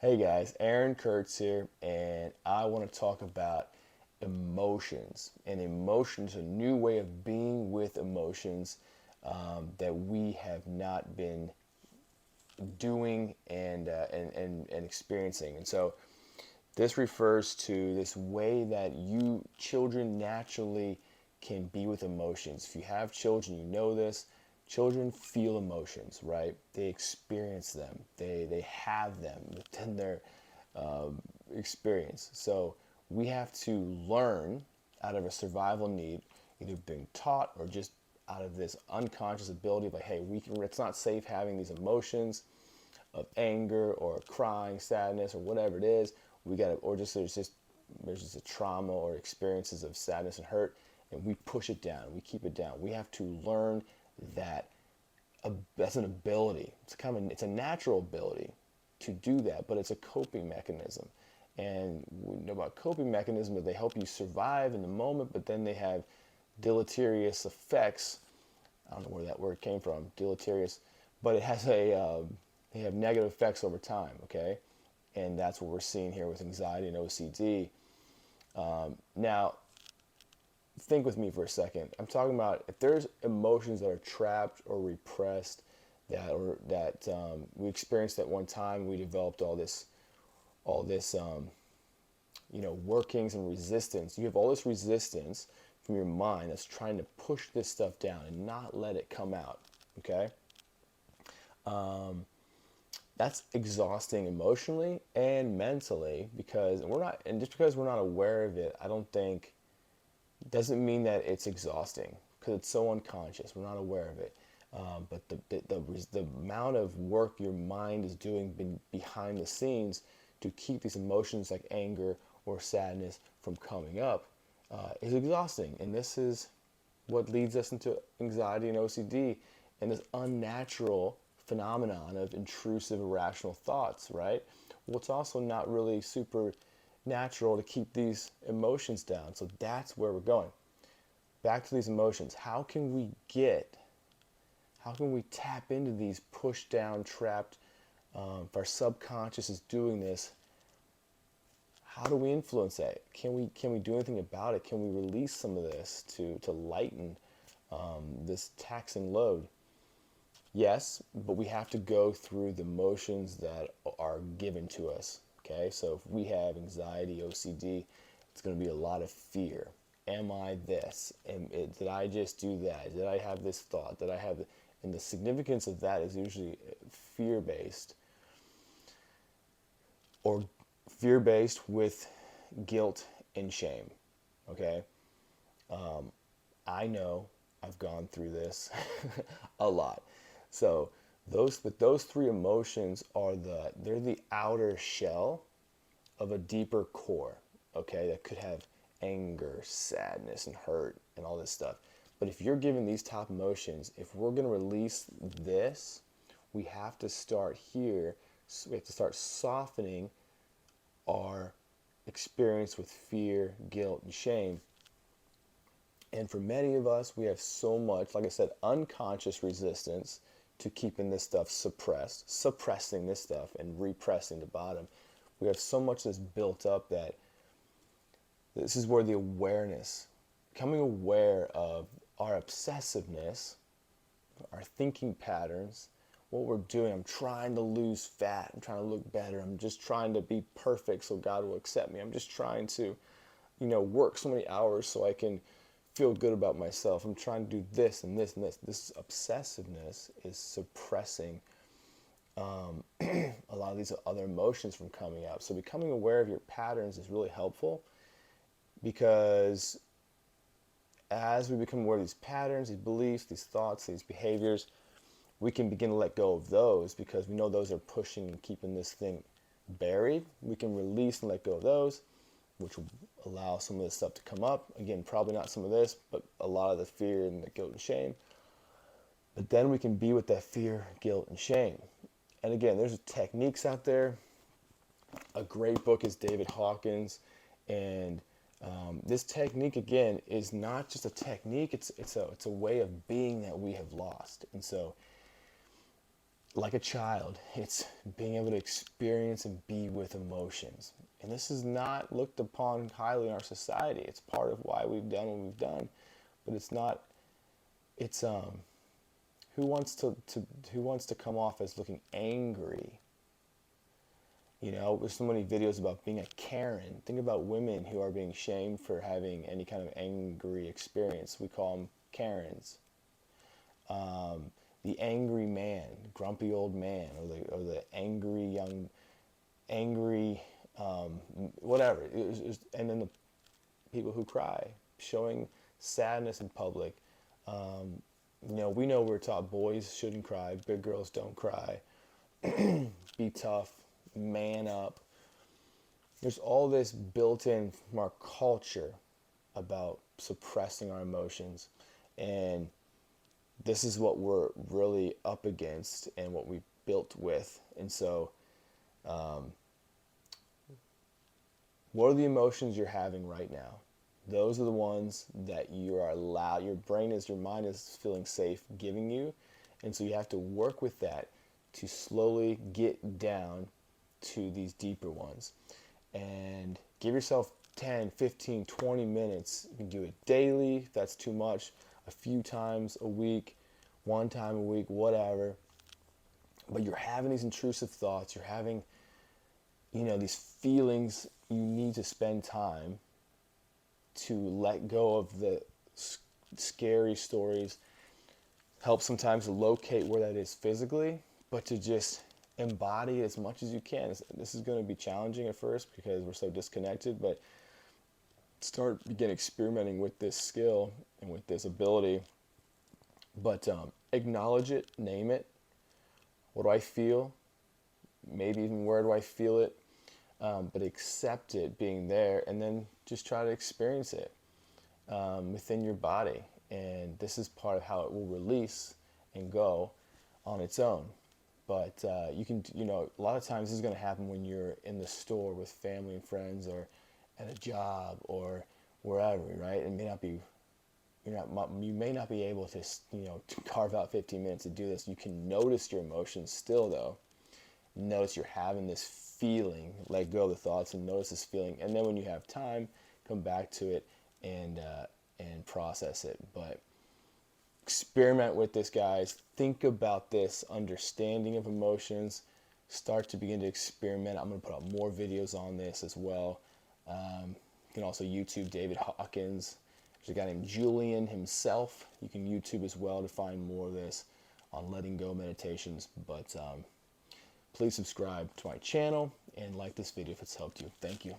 Hey guys, Aaron Kurtz here, and I want to talk about emotions. And emotions, a new way of being with emotions that we have not been doing and experiencing. And so this refers to this way that you children naturally can be with emotions. If you have children, you know this. Children feel emotions, right? They experience them. They have them within their experience. So we have to learn out of a survival need, either being taught or just out of this unconscious ability of like, hey, we can. It's not safe having these emotions of anger or crying, sadness, or whatever it is. We got to, or just there's just a trauma or experiences of sadness and hurt, and we push it down. We keep it down. We have to learn that that's an ability. It's a natural ability to do that, but it's a coping mechanism. And we know about coping mechanisms, they help you survive in the moment, but then they have deleterious effects. I don't know where that word came from, deleterious, but it has they have negative effects over time, okay? And that's what we're seeing here with anxiety and OCD. Now, think with me for a second. I'm talking about if there's emotions that are trapped or repressed, that we experienced at one time, we developed all this workings and resistance. You have all this resistance from your mind that's trying to push this stuff down and not let it come out. Okay, that's exhausting emotionally and mentally because just because we're not aware of it, I don't think doesn't mean that it's exhausting because it's so unconscious. We're not aware of it. But the amount of work your mind is doing behind the scenes to keep these emotions like anger or sadness from coming up is exhausting. And this is what leads us into anxiety and OCD and this unnatural phenomenon of intrusive irrational thoughts, right? Well, it's also not really super natural to keep these emotions down. So that's where we're going. Back to these emotions. How can we tap into these pushed down, trapped, if our subconscious is doing this, how do we influence that? Can we do anything about it? Can we release some of this to lighten this taxing load? Yes, but we have to go through the motions that are given to us. Okay, so if we have anxiety, OCD, it's going to be a lot of fear. Am I this? Did I just do that? Did I have this thought? Did I have? And the significance of that is usually fear-based or fear-based with guilt and shame. Okay, I know I've gone through this a lot. So those three emotions they're the outer shell of a deeper core, okay, that could have anger, sadness, and hurt and all this stuff. But if you're given these top emotions, if we're going to release this, we have to start here. So we have to start softening our experience with fear, guilt, and shame. And for many of us, we have so much, like I said, unconscious resistance to keeping this stuff suppressing this stuff and repressing the bottom. We have so much that's built up that this is where the awareness, becoming aware of our obsessiveness, our thinking patterns, what we're doing. I'm trying to lose fat. I'm trying to look better. I'm just trying to be perfect so God will accept me. I'm just trying to, work so many hours so I can feel good about myself. I'm trying to do this and this and this. This obsessiveness is suppressing a lot of these other emotions from coming out. So becoming aware of your patterns is really helpful because as we become aware of these patterns, these beliefs, these thoughts, these behaviors, we can begin to let go of those because we know those are pushing and keeping this thing buried. We can release and let go of those, which will allow some of this stuff to come up. Again, probably not some of this, but a lot of the fear and the guilt and shame. But then we can be with that fear, guilt, and shame. And again, there's techniques out there. A great book is David Hawkins, and this technique again is not just a technique; it's a way of being that we have lost. And so like a child, it's being able to experience and be with emotions. And this is not looked upon highly in our society. It's part of why we've done what we've done, but it's not. It's who wants to come off as looking angry? You know, there's so many videos about being a Karen. Think about women who are being shamed for having any kind of angry experience. We call them Karens. The angry man, grumpy old man, or the angry young, angry, whatever. And then the people who cry, showing sadness in public. You know, we know we're taught boys shouldn't cry, big girls don't cry, be tough, man up. There's all this built in from our culture about suppressing our emotions. And this is what we're really up against and what we built with. And so, what are the emotions you're having right now? Those are the ones that you are allowed, your mind is feeling safe giving you. And so you have to work with that to slowly get down to these deeper ones. And give yourself 10, 15, 20 minutes. You can do it daily if that's too much, a few times a week, one time a week, whatever. But you're having these intrusive thoughts, you're having, you know, these feelings. You need to spend time to let go of the scary stories. Help sometimes to locate where that is physically, but to just embody as much as you can. This is going to be challenging at first because we're so disconnected, but begin experimenting with this skill and with this ability. But acknowledge it, name it. What do I feel? Maybe even where do I feel it? But accept it being there, and then just try to experience it within your body. And this is part of how it will release and go on its own. But you can, you know, a lot of times this is going to happen when you're in the store with family and friends, or at a job, or wherever, right? It may not be, you may not be able to, you know, to carve out 15 minutes to do this. You can notice your emotions still, though. Notice you're having this feeling, let go of the thoughts and notice this feeling. And then when you have time, come back to it and process it. But experiment with this, guys. Think about this understanding of emotions. Start to begin to experiment. I'm going to put out more videos on this as well. You can also YouTube David Hawkins. There's a guy named Julian himself. You can YouTube as well to find more of this on letting go meditations. But please subscribe to my channel and like this video if it's helped you. Thank you.